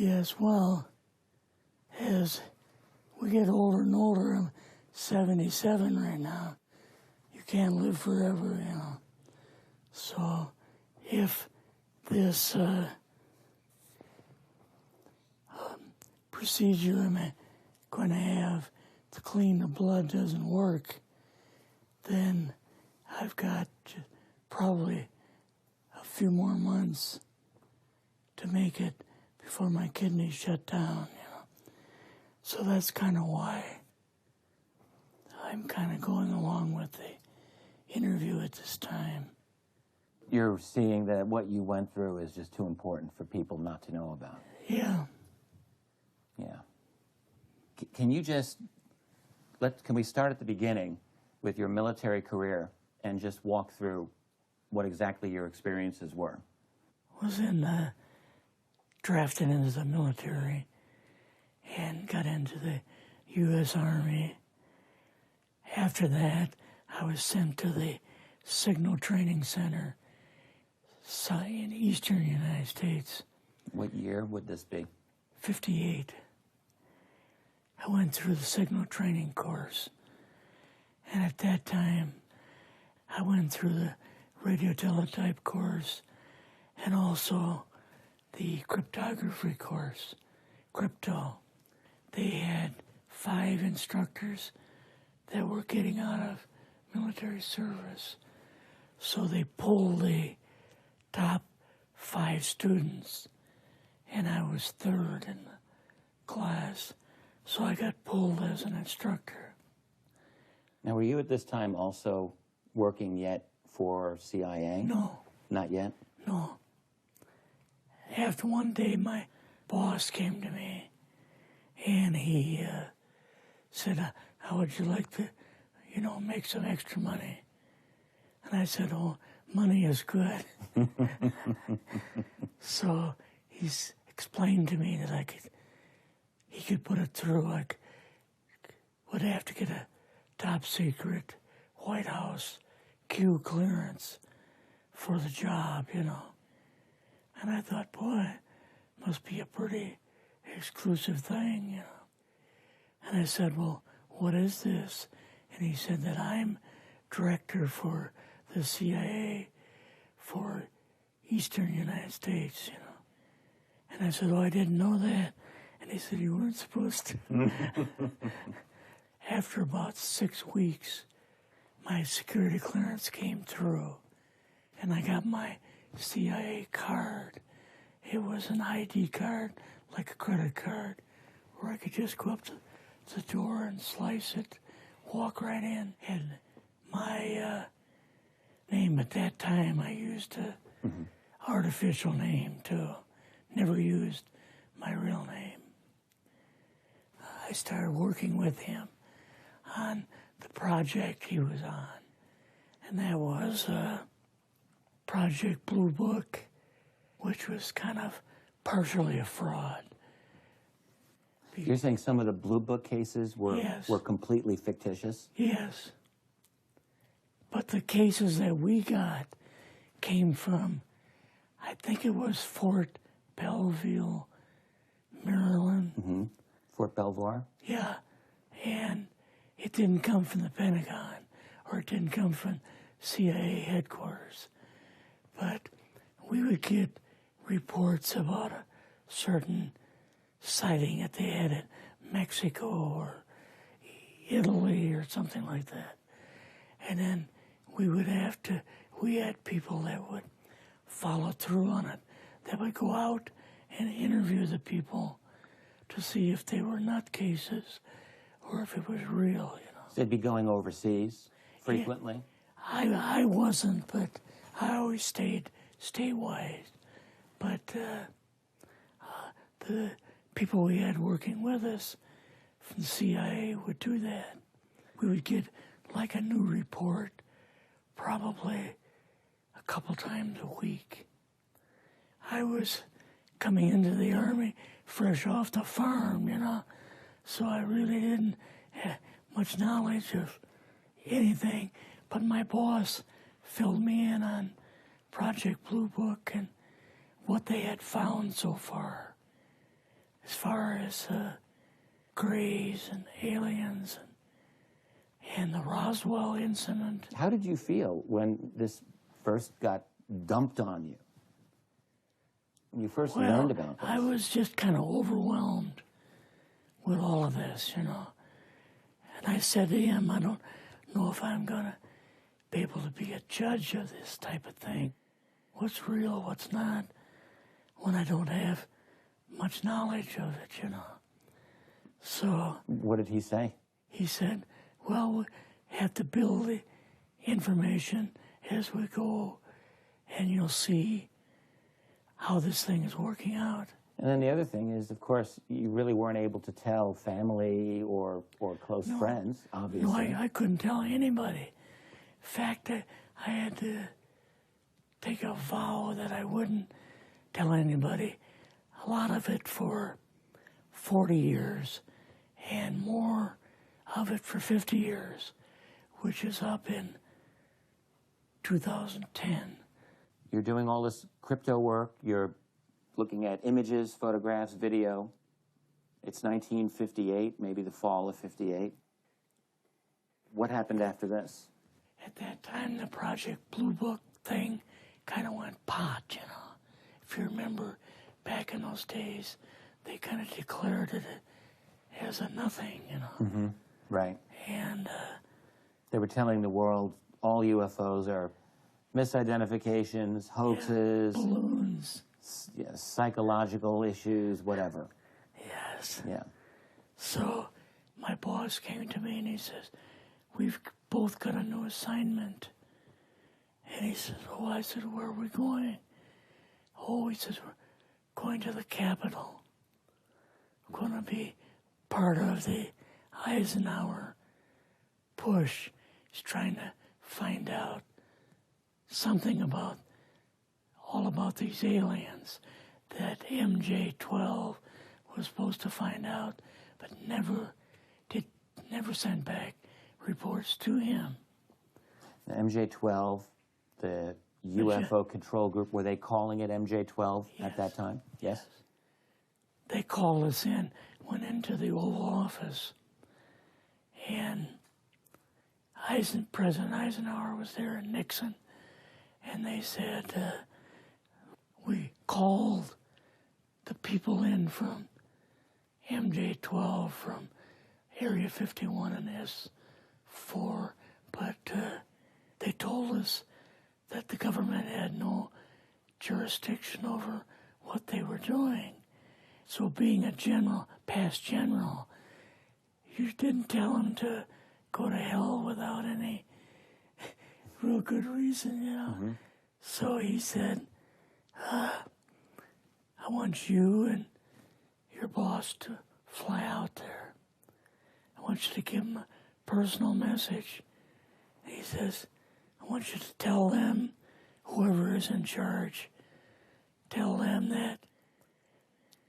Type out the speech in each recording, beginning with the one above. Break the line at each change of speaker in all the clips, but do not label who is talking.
Yes, well, as we get older and older, I'm 77 right now. You can't live forever, you know. So if this procedure I'm going to have to clean the blood doesn't work, then I've got probably a few more months to make it before my kidneys shut down, you know. So that's kind of why I'm kind of going along with the interview at this time.
You're seeing that what you went through is just too important for people not to know about.
Yeah.
Yeah. Can you just, can we start at the beginning with your military career and just walk through what exactly your experiences were?
Was drafted into the military and got into the U.S. Army. After that, I was sent to the Signal Training Center in eastern United States.
What year would this be?
58. I went through the Signal Training course. And at that time, I went through the radio teletype course and also the cryptography course, crypto. They had 5 instructors that were getting out of military service. So they pulled the top 5 students, and I was 3rd in the class. So I got pulled as an instructor.
Now, were you at this time also working yet for CIA?
No.
Not yet?
No. After one day, my boss came to me, and he said, how would you like to, you know, make some extra money? And I said, oh, money is good. So he's explained to me that he could put it through, would have to get a top secret White House Q clearance for the job, you know. And I thought, boy, it must be a pretty exclusive thing, you know. And I said, well, what is this? And he said that I'm director for the CIA for Eastern United States, you know. And I said, oh, I didn't know that. And he said, you weren't supposed to. After about 6 weeks, my security clearance came through, and I got my CIA card. It was an ID card, like a credit card, where I could just go up to the door and slice it, walk right in. And my name at that time, I used a artificial name too. Never used my real name. I started working with him on the project he was on, and that was Project Blue Book, which was kind of partially a fraud.
You're saying some of the Blue Book cases were,
yes,
were completely fictitious?
Yes. But the cases that we got came from, I think it was Fort Belvoir, Maryland.
Fort Belvoir?
Yeah. And it didn't come from the Pentagon, or it didn't come from CIA headquarters. But we would get reports about a certain sighting that they had in Mexico or Italy or something like that. And then we had people that would follow through on it, that would go out and interview the people to see if they were nutcases or if it was real, you know.
So they'd be going overseas frequently?
Yeah, I wasn't, but I always stayed statewide. But the people we had working with us from the CIA would do that. We would get like a new report probably a couple times a week. I was coming into the Army fresh off the farm, you know, so I really didn't have much knowledge of anything, but my boss filled me in on Project Blue Book and what they had found so far. as far as Greys and aliens and the Roswell incident.
How did you feel when this first got dumped on you? When you first learned about this?
I was just kind of overwhelmed with all of this, you know. And I said to him, I don't know if I'm going to be able to be a judge of this type of thing. What's real, what's not, when I don't have much knowledge of it, you know. So...
What did he say?
He said, well, we have to build the information as we go, and you'll see how this thing is working out.
And then the other thing is, of course, you really weren't able to tell family or close friends, obviously.
No, I couldn't tell anybody. In fact, I had to take a vow that I wouldn't tell anybody. A lot of it for 40 years, and more of it for 50 years, which is up in 2010.
You're doing all this crypto work. You're looking at images, photographs, video. It's 1958, maybe the fall of 58. What happened after this?
At that time, the Project Blue Book thing kind of went pot, you know. If you remember, back in those days, they kind of declared it as a nothing, you know.
Mm-hmm. Right.
And
they were telling the world all UFOs are misidentifications, hoaxes,
balloons,
psychological issues, whatever.
Yes.
Yeah.
So my boss came to me and he says, we've both got a new assignment. And he says, oh, I said, where are we going? Oh, he says, we're going to the Capitol. We're going to be part of the Eisenhower push. He's trying to find out something about, all about these aliens that MJ-12 was supposed to find out, but never sent back reports to him.
The MJ-12, the UFO control group, were they calling it MJ-12 at that time? Yes.
They called us in, went into the Oval Office, and President Eisenhower was there and Nixon, and they said, we called the people in from MJ-12 from Area 51 and S4, but they told us that the government had no jurisdiction over what they were doing. So being a general, past general, you didn't tell him to go to hell without any real good reason, you know. Mm-hmm. So he said, I want you and your boss to fly out there. I want you to give him a personal message. And he says, I want you to tell them, whoever is in charge, tell them that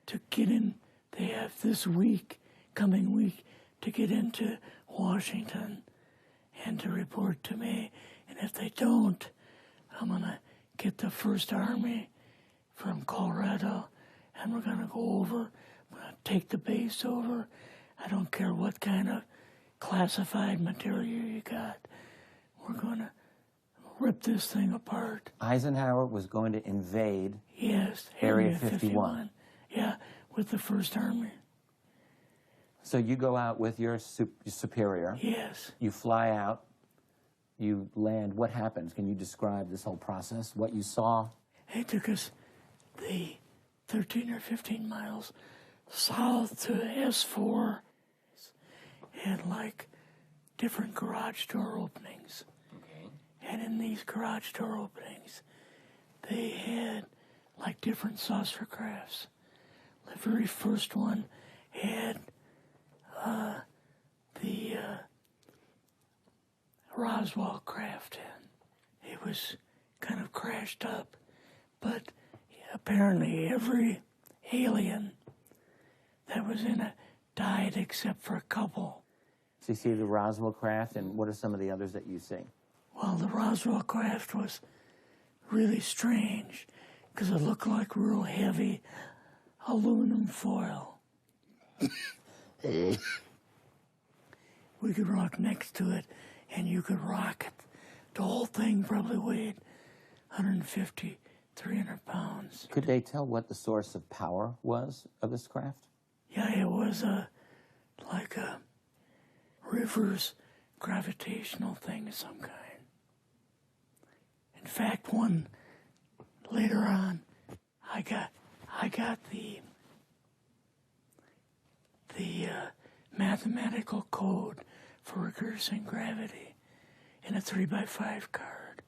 to get in, they have this week, coming week, to get into Washington and to report to me. And if they don't, I'm going to get the First Army from Colorado, and we're going to go over, we're going to take the base over. I don't care what kind of classified material you got. We're going to rip this thing apart.
Eisenhower was going to invade
Area 51. Yeah, with the First Army.
So you go out with your superior.
Yes.
You fly out. You land. What happens? Can you describe this whole process, what you saw?
It took us the 13 or 15 miles south to S4 and like different garage door openings. Okay. And in these garage door openings, they had like different saucer crafts. The very first one had the Roswell craft in. It was kind of crashed up, but apparently every alien that was in it died except for a couple.
So you see the Roswell craft, and what are some of the others that you see?
Well, the Roswell craft was really strange because it looked like real heavy aluminum foil. We could rock next to it, and you could rock it. The whole thing probably weighed 150, 300 pounds.
Could they tell what the source of power was of this craft?
Yeah, it was like a reverse gravitational thing of some kind. In fact, one later on, I got the mathematical code for reversing gravity in a 3x5 card.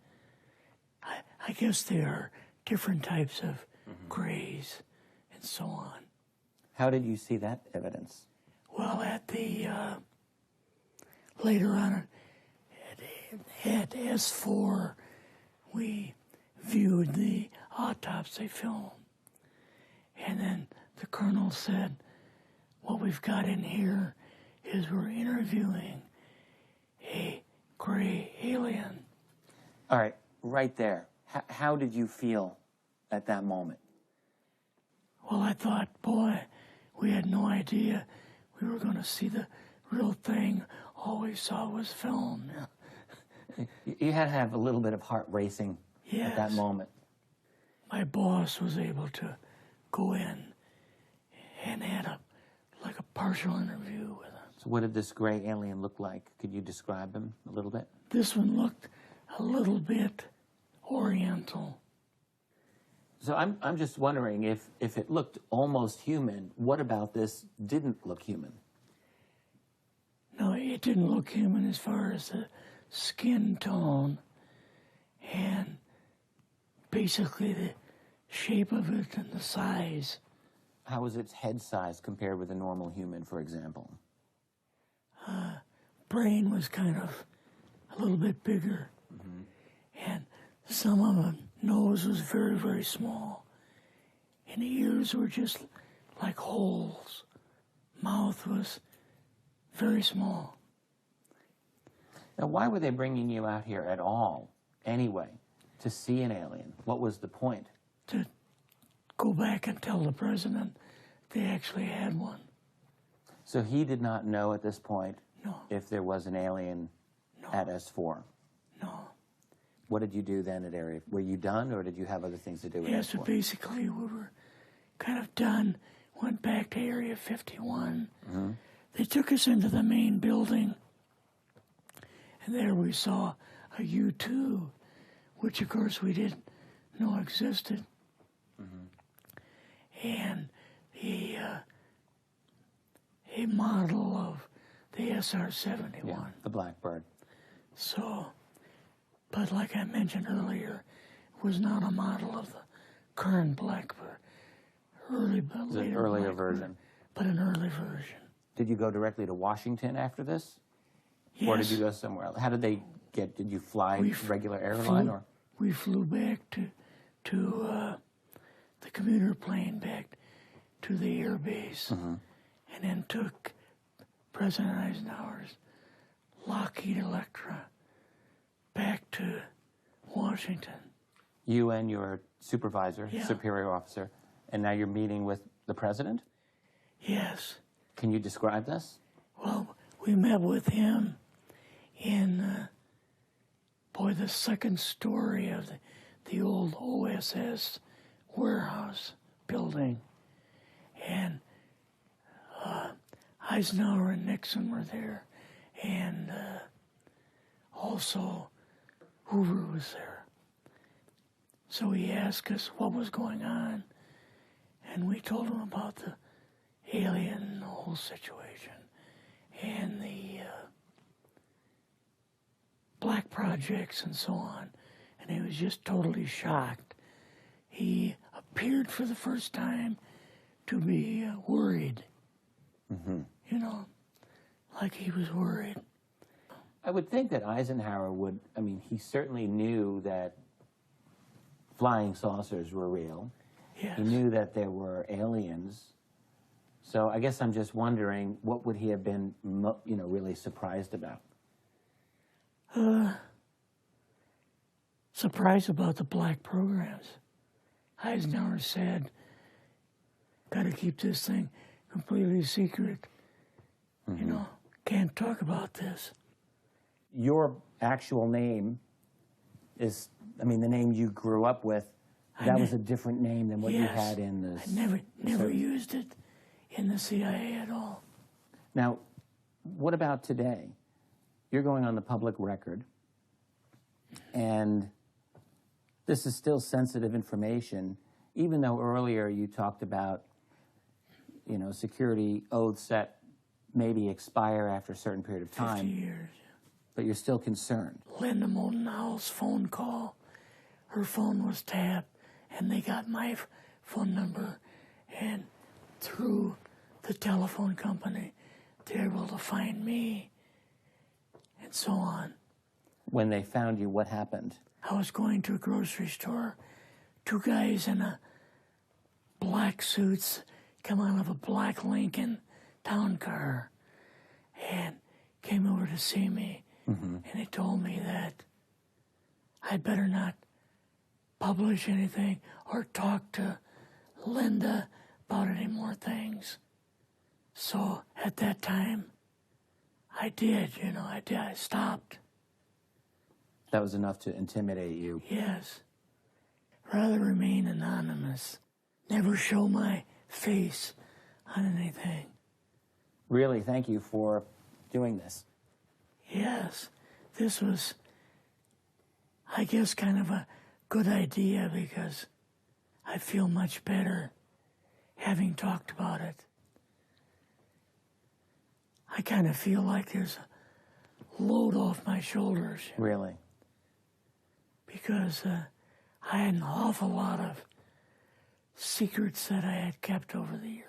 I guess there are different types of grays and so on.
How did you see that evidence?
Well, at the later on at S4, we viewed the autopsy film, and then the colonel said, "What we've got in here is we're interviewing a gray alien."
All right, right there. How did you feel at that moment?
Well, I thought, boy, we had no idea we were going to see the real thing. All we saw was film.
You had to have a little bit of heart racing at that
Yes.
moment.
My boss was able to go in and had like a partial interview with him.
So what did this gray alien look like? Could you describe him a little bit?
This one looked a little bit oriental.
So I'm just wondering if it looked almost human, what about this didn't look human?
No, it didn't look human as far as the skin tone and basically the shape of it and the size.
How was its head size compared with a normal human, for example?
Brain was kind of a little bit bigger. And some of the nose was very, very small. And the ears were just like holes. Mouth was very small.
Now, why were they bringing you out here at all, anyway, to see an alien? What was the point?
To go back and tell the president they actually had one.
So he did not know at this point
No,
if there was an alien at S4.
no.
What did you do then at Area? Were you done, or did you have other things to do with
Yes,
S4?
but basically we were kind of done. Went back to Area 51. They took us into the main building, and there we saw a U-2, which of course we didn't know existed. And a model of the SR-71.
Yeah, the Blackbird.
So, but like I mentioned earlier, it was not a model of the current Blackbird.
It's an earlier version.
But an early version.
Did you go directly to Washington after this?
Yes.
Or did you go somewhere else? How did they get, did you fly regular airline or?
We flew back to the commuter plane back to the air base, and then took President Eisenhower's Lockheed Electra back to Washington.
You and your supervisor,
Yeah.
superior officer, and now you're meeting with the president?
Yes.
Can you describe this?
Well, we met with him in, the second story of the old OSS warehouse building. And Eisenhower and Nixon were there, and also Hoover was there. So he asked us what was going on, and we told him about the alien, the whole situation, and the black projects and so on. And he was just totally shocked. He appeared for the first time to be worried. You know, like he was worried.
I would think that Eisenhower would, he certainly knew that flying saucers were real.
Yes.
He knew that there were aliens. So I guess I'm just wondering, what would he have been, really surprised about?
Surprised about the black programs. Eisenhower said, got to keep this thing completely secret. You know, can't talk about this.
Your actual name is, I mean, the name you grew up with, that was a different name than what you had in the...
I never used it in the CIA at all.
Now, what about today? You're going on the public record, and this is still sensitive information, even though earlier you talked about, you know, security oaths that maybe expire after a certain period of time.
50 years.
But you're still concerned.
Linda Moldenhau's phone call, her phone was tapped, and they got my phone number, and through the telephone company, they were able to find me, and so on.
When they found you, what happened?
I was going to a grocery store. Two guys in a black suits come out of a black Lincoln town car and came over to see me. And they told me that I'd better not publish anything or talk to Linda about any more things. So at that time, I did, you know, I stopped.
That was enough to intimidate you.
Yes. Rather remain anonymous. Never show my face on anything.
Really, thank you for doing this.
Yes, this was, I guess, kind of a good idea because I feel much better having talked about it. I kind of feel like there's a load off my shoulders.
Really?
Because I had an awful lot of secrets that I had kept over the years.